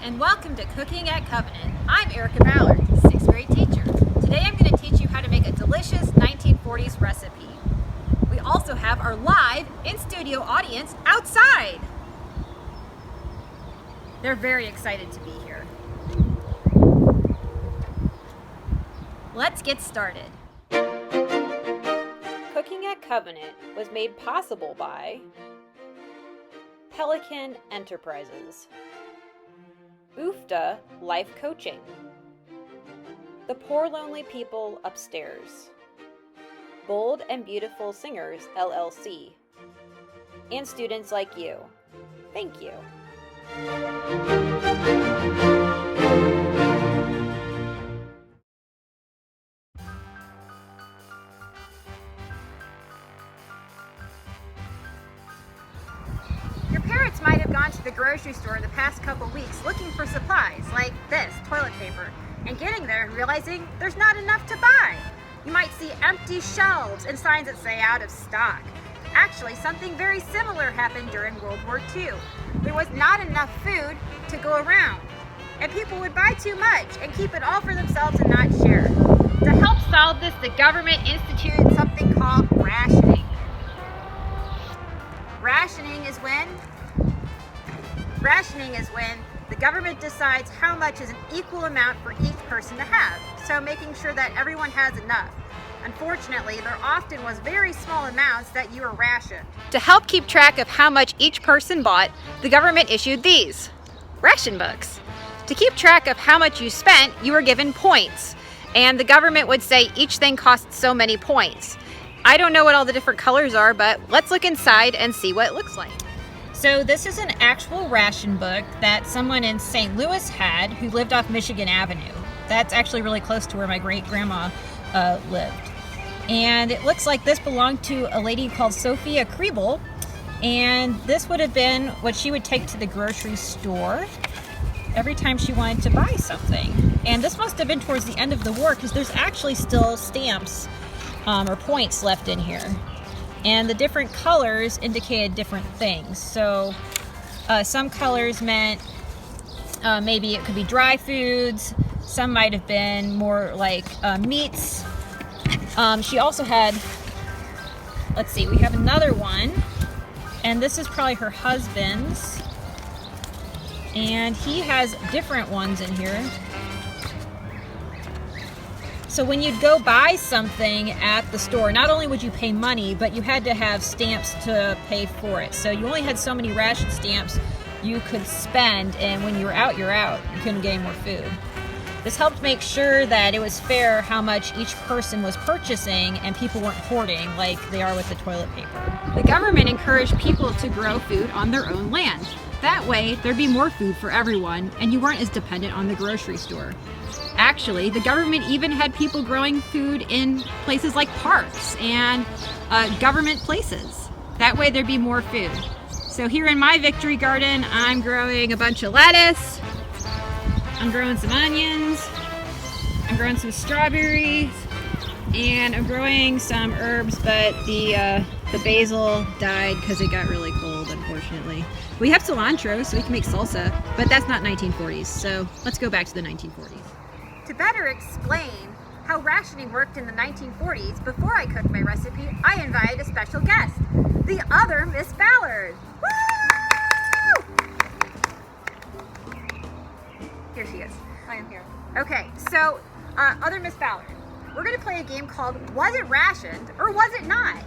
and welcome to Cooking at Covenant. I'm Erica Ballard, 6th grade teacher. Today I'm going to teach you how to make a delicious 1940s recipe. We also have our live in-studio audience outside. They're very excited to be here. Let's get started. Cooking at Covenant was made possible by Pelican Enterprises, UFTA Life Coaching, The Poor Lonely People Upstairs, Bold and Beautiful Singers LLC, and students like you. Thank you. Your parents might have gone to the grocery store the past couple weeks looking for supplies like this, toilet paper, and getting there and realizing there's not enough to buy. You might see empty shelves and signs that say out of stock. Actually, something very similar happened during World War II. There was not enough food to go around, and people would buy too much and keep it all for themselves and not share. To help solve this, the government instituted something called rationing. Rationing is when the government decides how much is an equal amount for each person to have, so making sure that everyone has enough. Unfortunately, there often was very small amounts that you were rationed. To help keep track of how much each person bought, the government issued these ration books. To keep track of how much you spent, you were given points, and the government would say each thing costs so many points. I don't know what all the different colors are, but let's look inside and see what it looks like. So this is an actual ration book that someone in St. Louis had who lived off Michigan Avenue. That's actually really close to where my great-grandma lived. And it looks like this belonged to a lady called Sophia Kriebel, and this would have been what she would take to the grocery store every time she wanted to buy something. And this must have been towards the end of the war because there's actually still stamps or points left in here. And the different colors indicated different things. So some colors meant maybe it could be dry foods. Some might have been more like meats. She also had, let's see, we have another one. And this is probably her husband's. And he has different ones in here. So when you'd go buy something at the store, not only would you pay money, but you had to have stamps to pay for it. So you only had so many ration stamps you could spend, and when you were out, you're out. You couldn't get any more food. This helped make sure that it was fair how much each person was purchasing and people weren't hoarding like they are with the toilet paper. The government encouraged people to grow food on their own land. That way, there'd be more food for everyone, and you weren't as dependent on the grocery store. Actually, the government even had people growing food in places like parks and government places. That way there'd be more food. So here in my victory garden, I'm growing a bunch of lettuce, I'm growing some onions, I'm growing some strawberries, and I'm growing some herbs, but the basil died because it got really cold, unfortunately. We have cilantro, so we can make salsa, but that's not 1940s, so let's go back to the 1940s. To better explain how rationing worked in the 1940s, before I cooked my recipe, I invited a special guest, the other Miss Ballard. Woo! Here she is. I am here. Okay, so other Miss Ballard, we're going to play a game called Was It Rationed or Was It Not?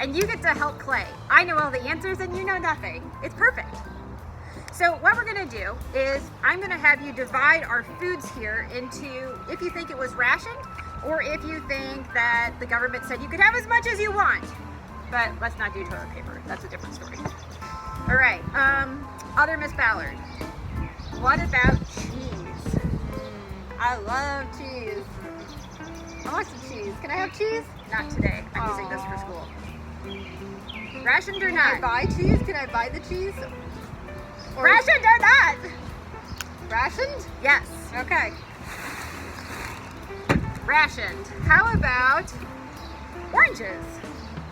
And you get to help Clay. I know all the answers and you know nothing. It's perfect. So what we're gonna do is I'm gonna have you divide our foods here into if you think it was rationed or if you think that the government said you could have as much as you want. But let's not do toilet paper. That's a different story. All right, other Miss Ballard. What about cheese? I love cheese. I want some cheese. Can I have cheese? Not today. I'm using this for school. Rationed or Can not? I buy cheese? Can I buy the cheese? Or Rationed or not? rationed? Yes. Okay. Rationed. How about oranges?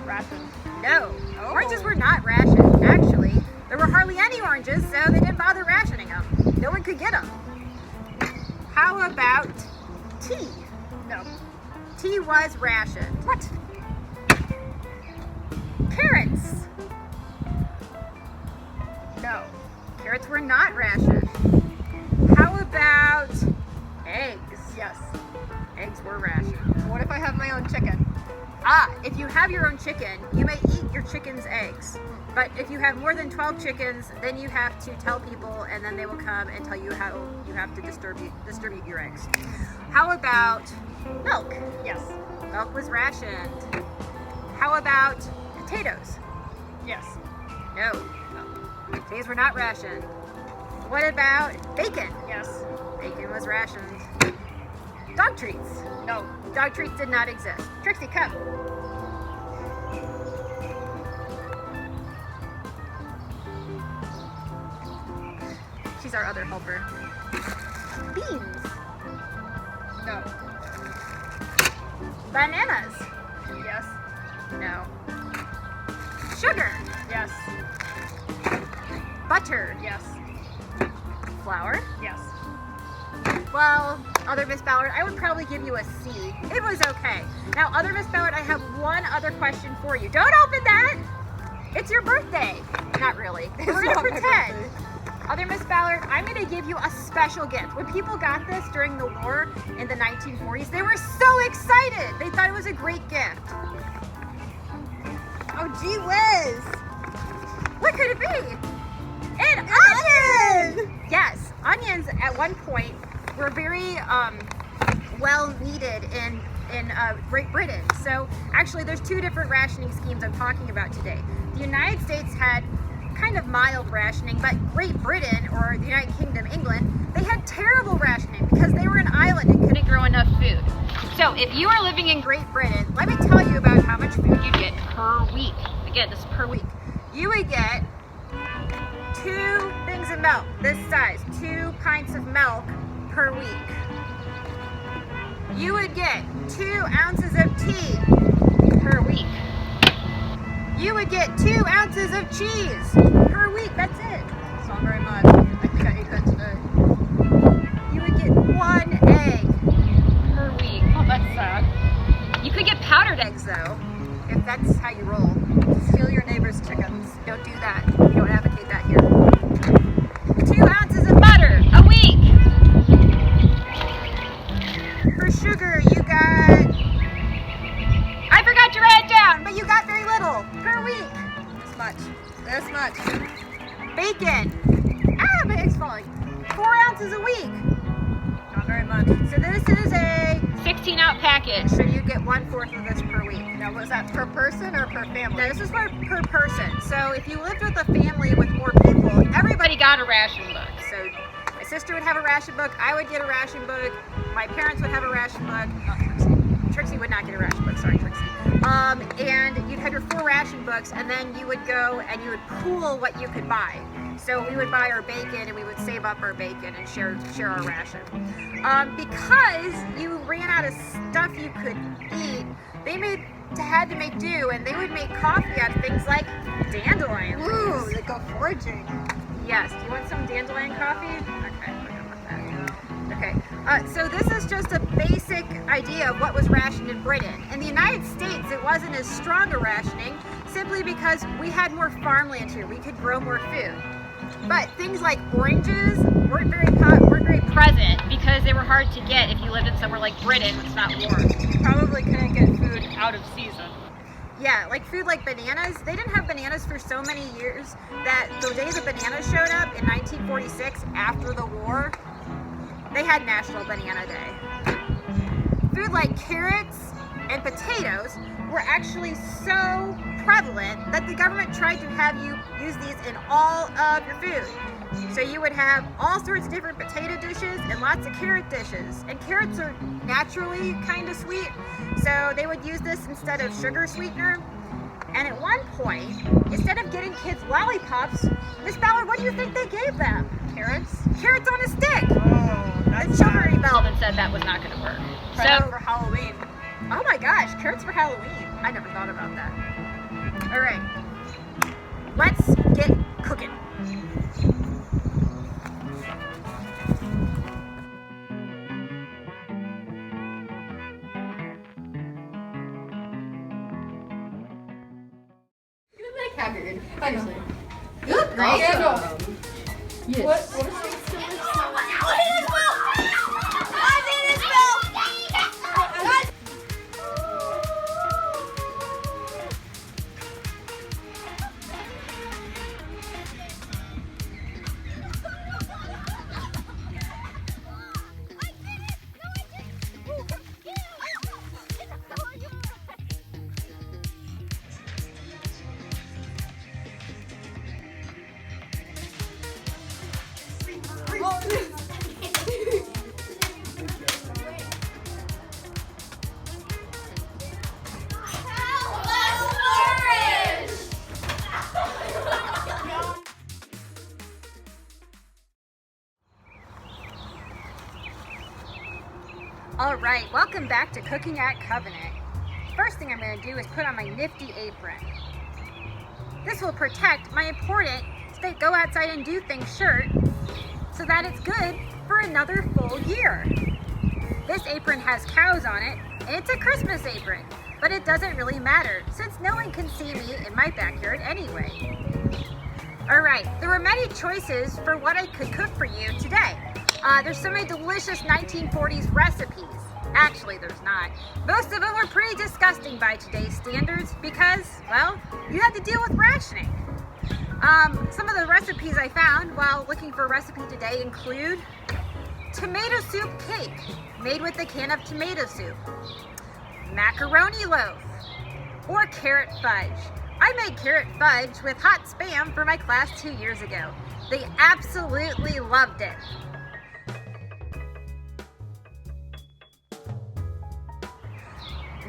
Rationed. No. Oh. Oranges were not rationed. Actually, there were hardly any oranges, so they didn't bother rationing them. No one could get them. How about tea? No. Tea was rationed. What? Carrots. No. Carrots were not rationed. How about eggs? Yes. Eggs were rationed. What if I have my own chicken? If you have your own chicken, you may eat your chicken's eggs. But if you have more than 12 chickens, then you have to tell people, and then they will come and tell you how you have to distribute your eggs. How about milk? Yes. Milk was rationed. How about potatoes? Yes. No. Potatoes were not rationed. What about bacon? Yes. Bacon was rationed. Dog treats? No. Dog treats did not exist. Trixie, come. She's our other helper. Beans. No. Bananas. Yes. No. Sugar. Yes. Butter. Yes. Flour. Yes. Well, other Miss Ballard, I would probably give you a C. It was okay. Now, other Miss Ballard, I have one other question for you. Don't open that! It's your birthday. Not really. We're going to not my pretend. birthday. Other Miss Ballard, I'm going to give you a special gift. When people got this during the war in the 1940s, they were so excited. They thought it was a great gift. Oh, gee whiz! What could it be? An onion! Yes, onions at one point were very well needed in Great Britain. So actually there's two different rationing schemes I'm talking about today. The United States had kind of mild rationing, but Great Britain, or the United Kingdom, England, they had terrible rationing because they were an island and couldn't grow enough food. So if you are living in Great Britain, let me tell you about how much food you get per week. Again, this is per week. You would get 2 things of milk, this size, 2 pints of milk per week. You would get 2 ounces of tea per week. You would get 2 ounces of cheese per week. That's it. It's not very much. I think I ate that today. You would get 1 egg per week. Oh, that's sad. You could get powdered eggs though, if that's how you roll. Steal your neighbor's chickens. Don't do that. We don't advocate that here. 2 ounces of butter a week. For sugar, you got... I forgot to write it down, but you got very little per week. This much. This much. Bacon. My egg's falling. 4 ounces a week. Not very much. So this is a 16-ounce package. So you get 1/4 of this per week. Now, was that per person or per family? Now, this is per person. So if you lived with a family with more people, everybody got a ration book. So my sister would have a ration book. I would get a ration book. My parents would have a ration book. Not Trixie. Trixie would not get a ration book. Sorry, Trixie. And you'd have your 4 ration books, and then you would go and you would pool what you could buy. So we would buy our bacon, and we would save up our bacon and share our ration. Because you ran out of stuff you could eat, they had to make do, and they would make coffee out of things like dandelion Ooh, leaves. they go foraging. Yes. Do you want some dandelion coffee? Okay, we're done with that. Okay. So this is just a basic idea of what was rationed in Britain. In the United States, it wasn't as strong a rationing simply because we had more farmland here. We could grow more food. But things like oranges weren't very present because they were hard to get if you lived in somewhere like Britain, which is not warm. You probably couldn't get food out of season. Yeah, like food like bananas. They didn't have bananas for so many years that the day the bananas showed up in 1946 after the war, they had National Banana Day. Food like carrots and potatoes were actually so prevalent that the government tried to have you use these in all of your food. So you would have all sorts of different potato dishes and lots of carrot dishes. And carrots are naturally kind of sweet, so they would use this instead of sugar sweetener. And at one point, instead of getting kids lollipops, Miss Ballard, what do you think they gave them? Carrots? Carrots on a stick. Oh, that's The children rebelled and said that was not going to work. so for Halloween. Oh my gosh, carrots for Halloween. I never thought about that. All right, let's get cooking. Great. Yes. What is it? All right, welcome back to Cooking at Covenant. First thing I'm going to do is put on my nifty apron. This will protect my important go outside and do things shirt so that it's good for another full year. This apron has cows on it, and it's a Christmas apron, but it doesn't really matter since no one can see me in my backyard anyway. All right, there were many choices for what I could cook for you today. There's so many delicious 1940s recipes. Actually, there's not. Most of them are pretty disgusting by today's standards because, well, you had to deal with rationing. Some of the recipes I found while looking for a recipe today include tomato soup cake made with a can of tomato soup, macaroni loaf, or carrot fudge. I made carrot fudge with hot spam for my class 2 years ago. They absolutely loved it.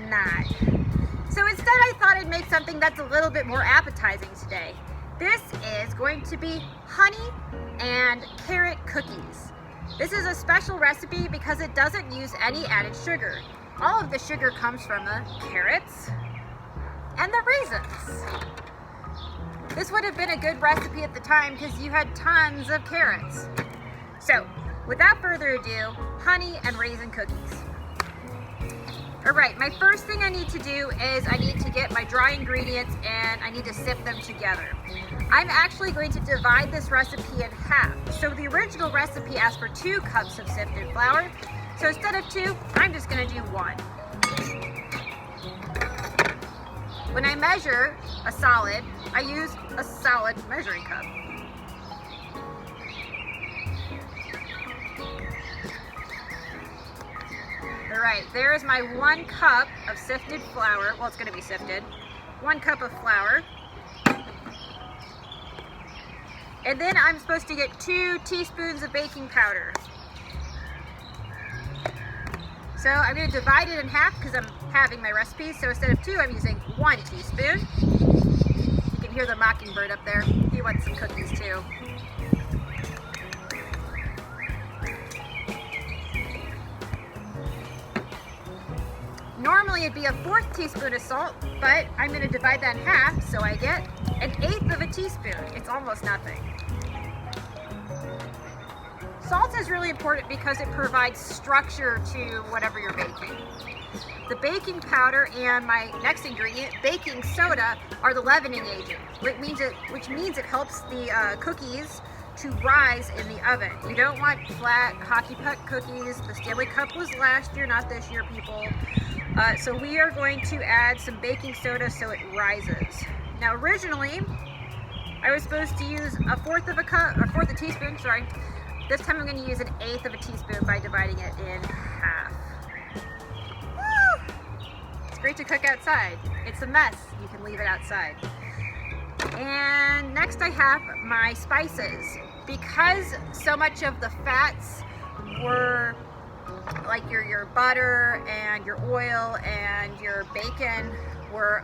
Not. So instead I thought I'd make something that's a little bit more appetizing today. This is going to be honey and carrot cookies. This is a special recipe because it doesn't use any added sugar. All of the sugar comes from the carrots and the raisins. This would have been a good recipe at the time because you had tons of carrots. So, without further ado, honey and raisin cookies. Alright, my first thing I need to do is I need to get my dry ingredients and I need to sift them together. I'm actually going to divide this recipe in half. So the original recipe asked for 2 cups of sifted flour. So instead of 2, I'm just going to do 1. When I measure a solid, I use a solid measuring cup. Alright, there is my 1 cup of sifted flour. Well, it's going to be sifted. 1 cup of flour. And then I'm supposed to get 2 teaspoons of baking powder. So I'm going to divide it in half because I'm halving my recipe. So instead of 2, I'm using 1 teaspoon. You can hear the mockingbird up there. He wants some cookies too. Normally it'd be a 4th teaspoon of salt, but I'm going to divide that in half so I get 1/8 of a teaspoon. It's almost nothing. Salt is really important because it provides structure to whatever you're baking. The baking powder and my next ingredient, baking soda, are the leavening agent, which means it helps the cookies to rise in the oven. You don't want flat hockey puck cookies. The Stanley Cup was last year, not this year, people. So we are going to add some baking soda so it rises. Now originally, I was supposed to use a 1/4 of a cup, or 1/4 teaspoon, sorry. This time I'm going to use 1/8 of a teaspoon by dividing it in half. Woo! It's great to cook outside. It's a mess. You can leave it outside. And next I have my spices. Because so much of the fats were like your butter and your oil and your bacon were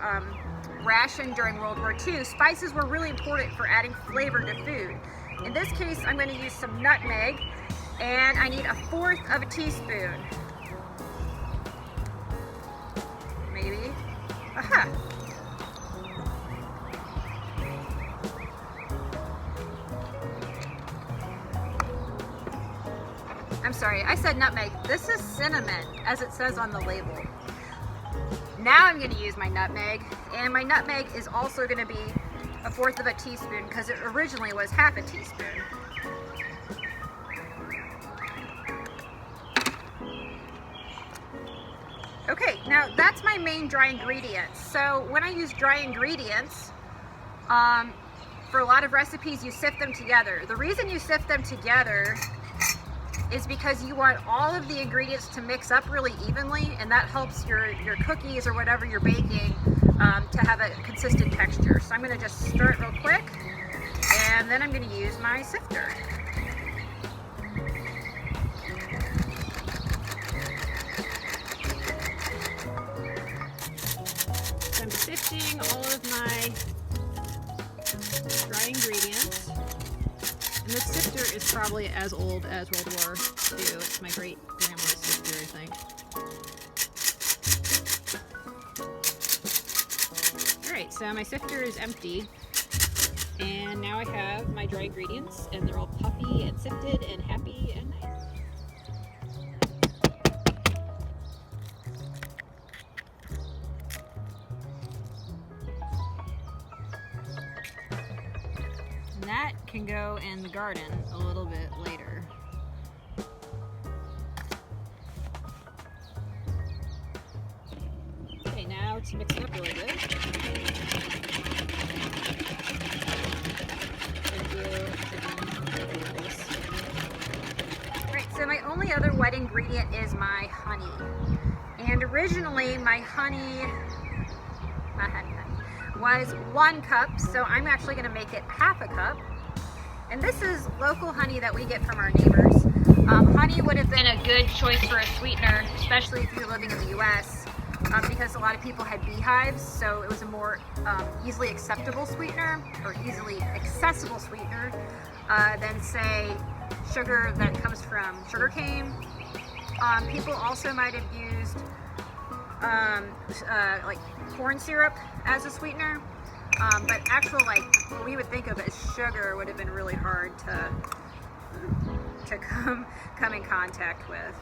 rationed during World War II, spices were really important for adding flavor to food. In this case, I'm going to use some nutmeg, and I need 1/4 of a teaspoon. Maybe. Aha! I'm sorry, I said nutmeg. This is cinnamon, as it says on the label. Now I'm going to use my nutmeg, and my nutmeg is also going to be 1/4 of a teaspoon because it originally was half a teaspoon. Okay, now that's my main dry ingredients. So when I use dry ingredients, for a lot of recipes you sift them together. The reason you sift them together is because you want all of the ingredients to mix up really evenly, and that helps your cookies or whatever you're baking to have a consistent texture. So I'm going to just stir it real quick, and then I'm going to use my sifter. So I'm sifting all of my dry ingredients. And this sifter is probably as old as World War II. It's my great grandma's sifter, I think. Alright, so my sifter is empty. And now I have my dry ingredients, and they're all puffy and sifted and happy and nice. That can go in the garden a little bit later. Okay, now to mix it up really good. Alright, so my only other wet ingredient is my honey. And originally my honey was 1 cup, so I'm actually going to make it half a cup. And this is local honey that we get from our neighbors. Honey would have been a good choice for a sweetener, especially if you're living in the US, because a lot of people had beehives, so it was a more easily acceptable sweetener, or easily accessible sweetener, than say sugar that comes from sugarcane. People also might have used like corn syrup as a sweetener, but actual, like, what we would think of as sugar would have been really hard to come in contact with.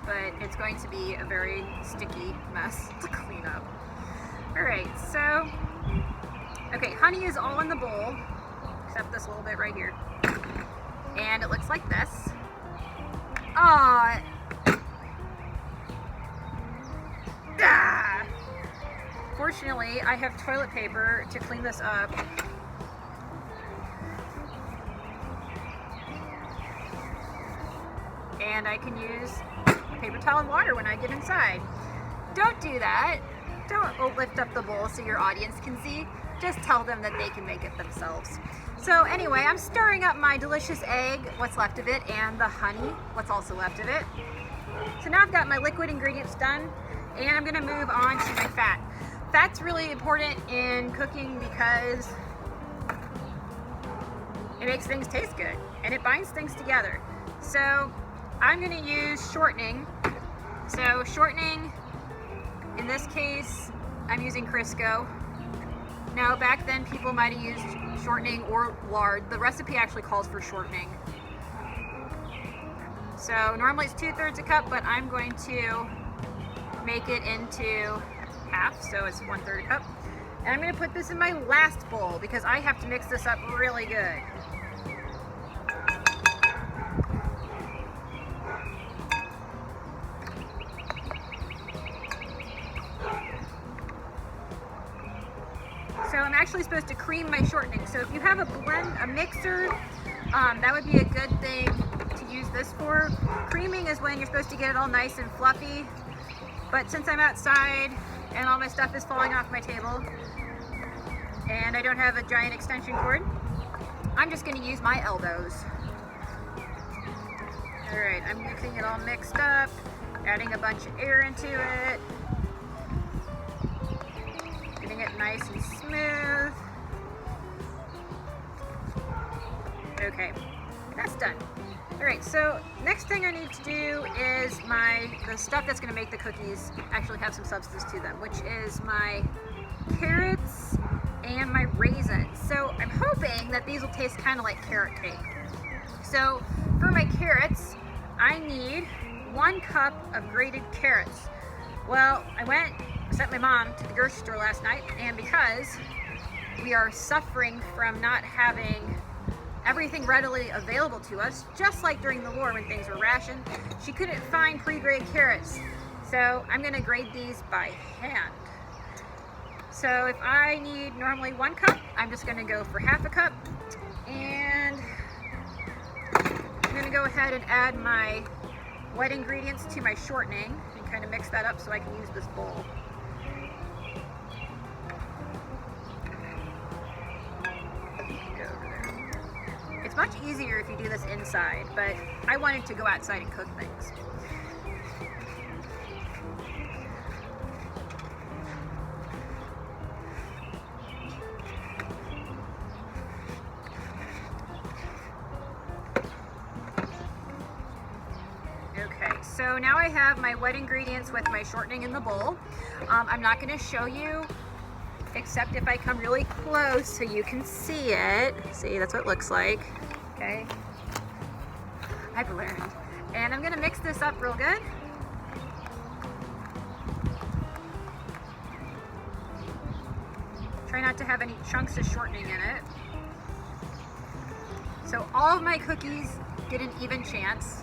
But it's going to be a very sticky mess to clean up. Alright, so okay, honey is all in the bowl, except this little bit right here. And it looks like this. Ah! Fortunately, I have toilet paper to clean this up. And I can use paper towel and water when I get inside. Don't do that. Don't lift up the bowl so your audience can see. Just tell them that they can make it themselves. So anyway, I'm stirring up my delicious egg, what's left of it, and the honey, what's also left of it. So now I've got my liquid ingredients done, and I'm gonna move on to my fat. Fat's really important in cooking because it makes things taste good, and it binds things together. So I'm gonna use shortening. So shortening, in this case, I'm using Crisco. Now, back then, people might have used shortening or lard. The recipe actually calls for shortening. So normally it's 2/3 a cup, but I'm going to make it into half, so it's 1/3 a cup. And I'm going to put this in my last bowl because I have to mix this up really good. So I'm actually supposed to cream my shortening. So if you have a mixer, that would be a good thing to use this for. Creaming is when you're supposed to get it all nice and fluffy. But since I'm outside and all my stuff is falling off my table and I don't have a giant extension cord, I'm just going to use my elbows. Alright, I'm getting it all mixed up, adding a bunch of air into it. Getting it nice and smooth. Okay, that's done. Alright, so next thing I need to do is the stuff that's going to make the cookies actually have some substance to them, which is my carrots and my raisins. So I'm hoping that these will taste kind of like carrot cake. So for my carrots, I need 1 cup of grated carrots. Well, I sent my mom to the grocery store last night, and because we are suffering from not having everything readily available to us, just like during the war when things were rationed, she couldn't find pre-grated carrots. So I'm gonna grade these by hand. So if I need normally 1 cup, I'm just gonna go for half a cup. And I'm gonna go ahead and add my wet ingredients to my shortening and kind of mix that up so I can use this bowl. Go over there. It's much easier if you do this inside, but I wanted to go outside and cook things. Okay, so now I have my wet ingredients with my shortening in the bowl. I'm not going to show you, except if I come really close so you can see it. See, that's what it looks like. Okay, I've learned. And I'm going to mix this up real good. Try not to have any chunks of shortening in it. So all of my cookies get an even chance.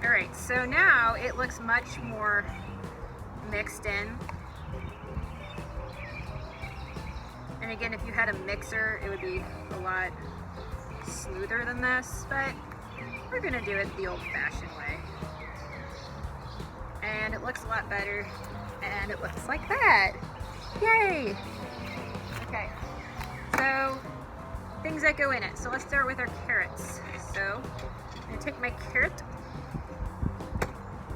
Alright, so now it looks much more mixed in. And again, if you had a mixer, it would be a lot smoother than this, but we're gonna do it the old-fashioned way. And it looks a lot better, and it looks like that. Yay! Okay, so things that go in it. So let's start with our carrots. So I'm gonna take my carrot,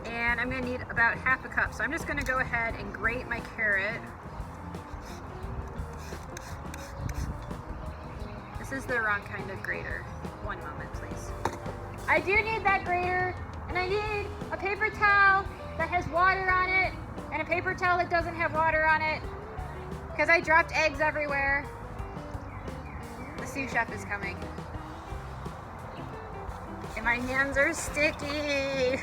and I'm gonna need about half a cup. So I'm just gonna go ahead and grate my carrot. This is the wrong kind of grater. One moment, please. I do need that grater, and I need a paper towel that has water on it, and a paper towel that doesn't have water on it, because I dropped eggs everywhere. The sous chef is coming. And my hands are sticky.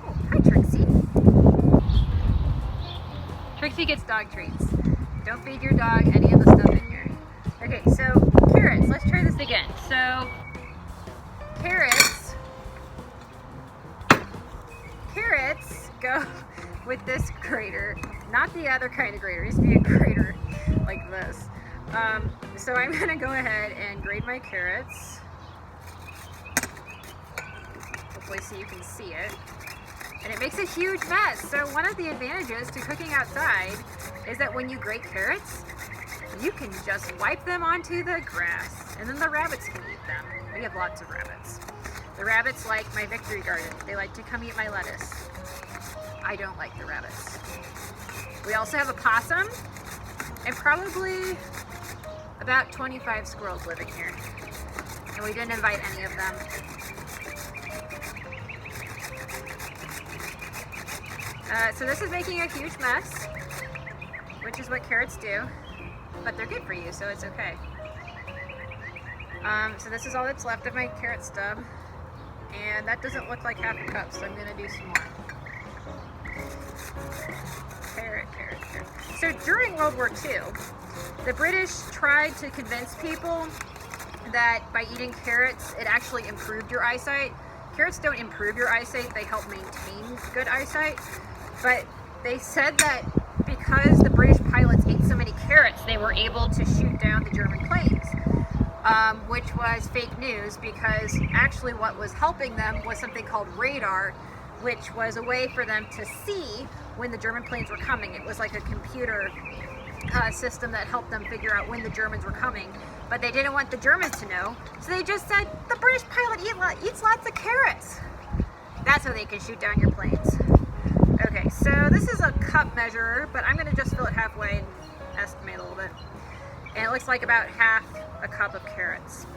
Oh, hi Trixie. Trixie gets dog treats. Don't feed your dog any of the stuff in here. Okay, so carrots. Let's try this again. So carrots go with this grater, not the other kind of grater. It used to be a grater like this. So I'm gonna go ahead and grate my carrots. Hopefully so you can see it. And it makes a huge mess. So one of the advantages to cooking outside is that when you grate carrots, you can just wipe them onto the grass, and then the rabbits can eat them. We have lots of rabbits. The rabbits like my victory garden. They like to come eat my lettuce. I don't like the rabbits. We also have a possum, and probably about 25 squirrels living here. And we didn't invite any of them. So this is making a huge mess, which is what carrots do, but they're good for you, so it's okay. So this is all that's left of my carrot stub, and that doesn't look like half a cup, so I'm gonna do some more. Carrot. So during World War II, the British tried to convince people that by eating carrots, it actually improved your eyesight. Carrots don't improve your eyesight, they help maintain good eyesight. But they said that because the British pilots ate so many carrots, they were able to shoot down the German planes, which was fake news, because actually what was helping them was something called radar, which was a way for them to see when the German planes were coming. It was like a computer system that helped them figure out when the Germans were coming. But they didn't want the Germans to know, so they just said, the British pilot eats lots of carrots. That's how they can shoot down your planes. Okay, so this is a cup measurer, but I'm gonna just fill it halfway and estimate a little bit. And it looks like about half a cup of carrots.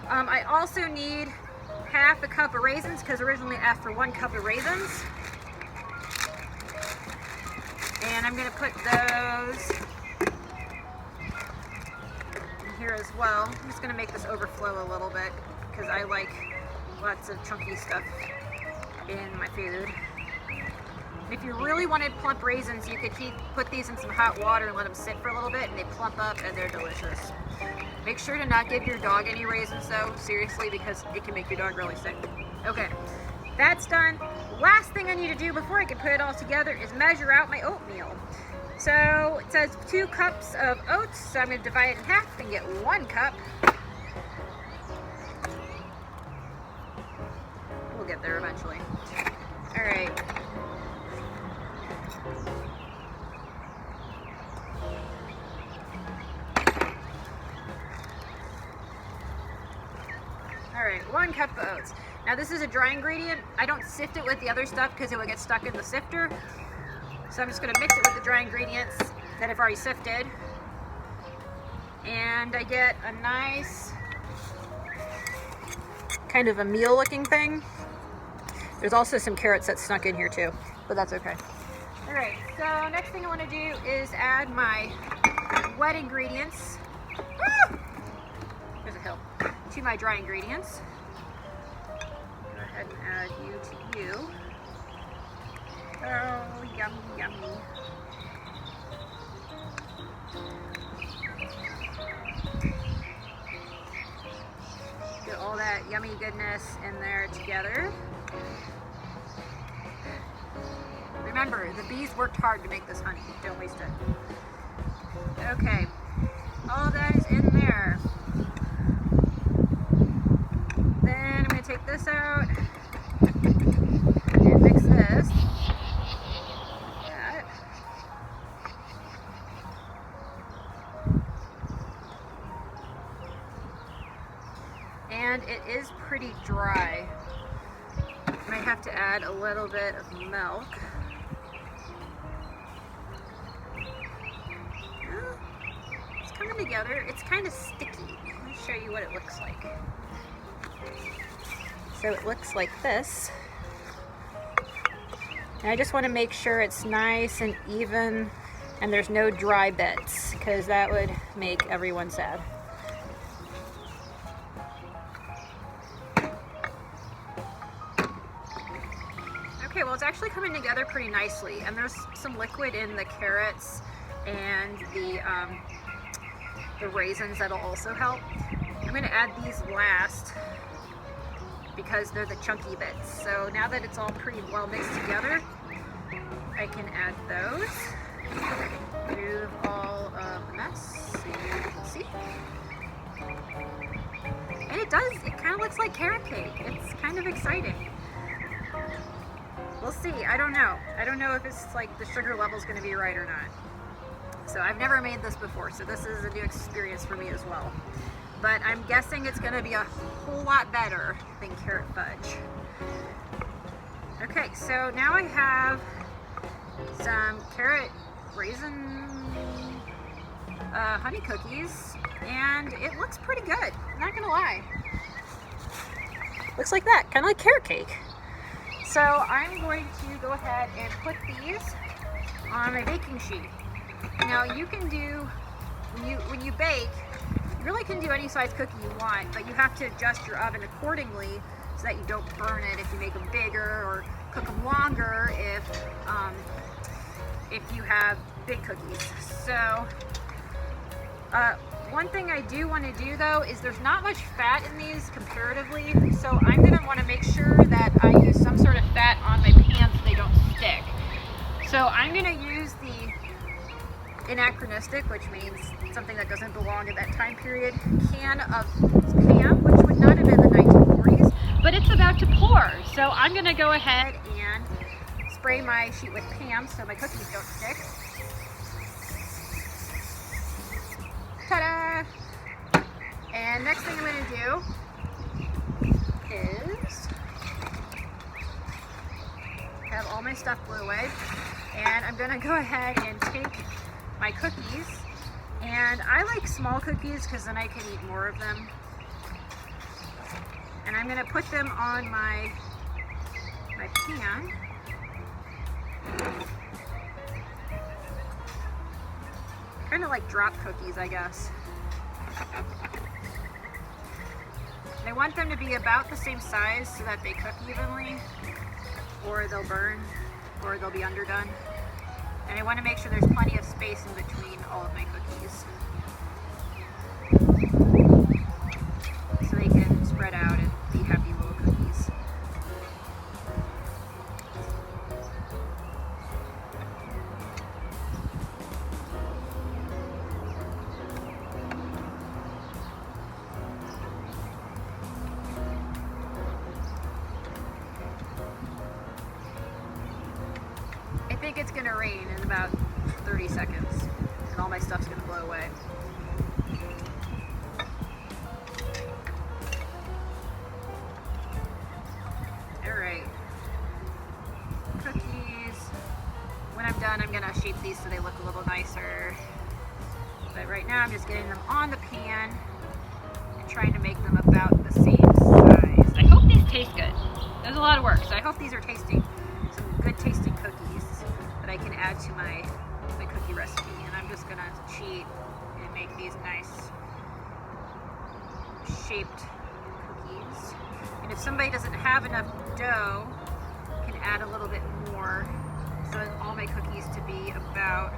I also need half a cup of raisins because originally I asked for 1 cup of raisins. And I'm going to put those in here as well. I'm just going to make this overflow a little bit because I like lots of chunky stuff in my food. If you really wanted plump raisins, you could put these in some hot water and let them sit for a little bit, and they plump up and they're delicious. Make sure to not give your dog any raisins though, seriously, because it can make your dog really sick. Okay, that's done. Last thing I need to do before I can put it all together is measure out my oatmeal. So it says 2 cups of oats, so I'm going to divide it in half and get 1 cup. We'll get there eventually. All right. Alright, 1 cup of oats. Now this is a dry ingredient. I don't sift it with the other stuff because it would get stuck in the sifter. So I'm just going to mix it with the dry ingredients that I've already sifted. And I get a nice kind of a meal looking thing. There's also some carrots that snuck in here too, but that's okay. Alright, so next thing I want to do is add my wet ingredients. There's a hill. To my dry ingredients. Go ahead and add you to you. Oh, yummy, yummy. Get all that yummy goodness in there together. Remember, the bees worked hard to make this honey. Don't waste it. Okay, all that is in there. Then I'm going to take this out and mix this. That. And it is pretty dry. Might have to add a little bit of milk. It's coming together. It's kind of sticky. Let me show you what it looks like. So it looks like this. And I just want to make sure it's nice and even and there's no dry bits because that would make everyone sad. Okay, well it's actually coming together pretty nicely and there's some liquid in the carrots and the raisins that'll also help. I'm going to add these last because they're the chunky bits. So now that it's all pretty well mixed together, I can add those. Remove all of the mess so you can see. And it kind of looks like carrot cake. It's kind of exciting. We'll see, I don't know. I don't know if it's like the sugar level's gonna be right or not. So I've never made this before, so this is a new experience for me as well. But I'm guessing it's going to be a whole lot better than carrot fudge. Okay, so now I have some carrot raisin honey cookies, and it looks pretty good, I'm not going to lie. Looks like that, kind of like carrot cake. So I'm going to go ahead and put these on my baking sheet. Now you can do, when you bake, you really can do any size cookie you want, but you have to adjust your oven accordingly so that you don't burn it if you make them bigger, or cook them longer if you have big cookies. So one thing I do want to do though is there's not much fat in these comparatively, so I'm going to want to make sure that I use some sort of fat on my pans so they don't stick. So I'm going to use the anachronistic, which means something that doesn't belong in that time period, can of Pam, which would not have been the 1940s, but it's about to pour. So I'm going to go ahead and spray my sheet with Pam so my cookies don't stick. Ta-da! And next thing I'm going to do is have all my stuff blew away, and I'm going to go ahead and take my cookies, and I like small cookies because then I can eat more of them. And I'm gonna put them on my pan. Kind of like drop cookies, I guess. And I want them to be about the same size so that they cook evenly, or they'll burn, or they'll be underdone. And I want to make sure there's plenty of space in between all of my cookies, so they can spread out and be happy little cookies. I think it's gonna rain in about 30 seconds and all my stuff's gonna blow away. Alright. Cookies. When I'm done, I'm gonna shape these so they look a little nicer. But right now I'm just getting them on the pan and trying to make them about the same size. I hope these taste good. There's a lot of work, so I hope these are tasting some good tasting cookies that I can add to my cookie recipe. And I'm just gonna cheat and make these nice shaped cookies. And if somebody doesn't have enough dough, you can add a little bit more. So I want all my cookies to be about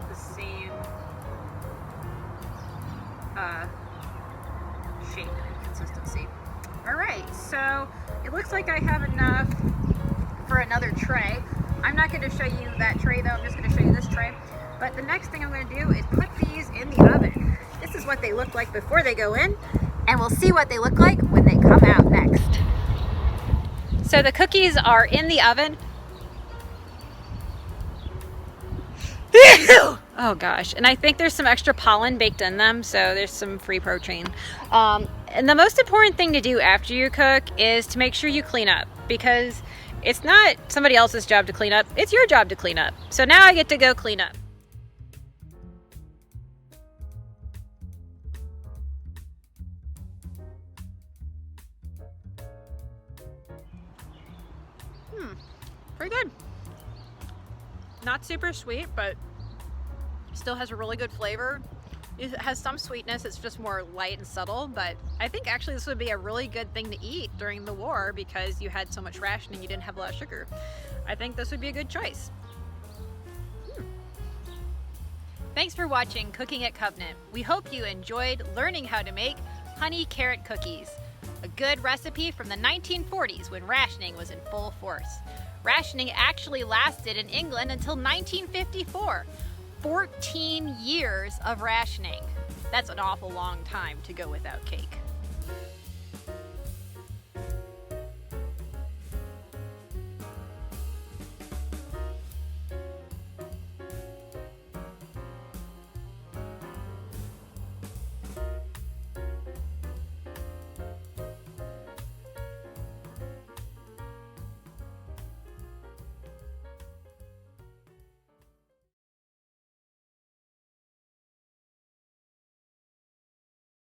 the same shape and consistency. All right, so it looks like I have enough for another tray. I'm not going to show you that tray though, I'm just going to show you this tray. But the next thing I'm going to do is put these in the oven. This is what they look like before they go in, and we'll see what they look like when they come out next. So the cookies are in the oven. Oh gosh, and I think there's some extra pollen baked in them, so there's some free protein. And the most important thing to do after you cook is to make sure you clean up, because it's not somebody else's job to clean up, it's your job to clean up. So now I get to go clean up. Pretty good. Not super sweet, but still has a really good flavor. It has some sweetness, it's just more light and subtle, but I think actually this would be a really good thing to eat during the war because you had so much rationing, you didn't have a lot of sugar. I think this would be a good choice. Thanks for watching Cooking at Covenant. We hope you enjoyed learning how to make honey carrot cookies, a good recipe from the 1940s when rationing was in full force. Rationing actually lasted in England until 1954. 14 years of rationing. That's an awful long time to go without cake.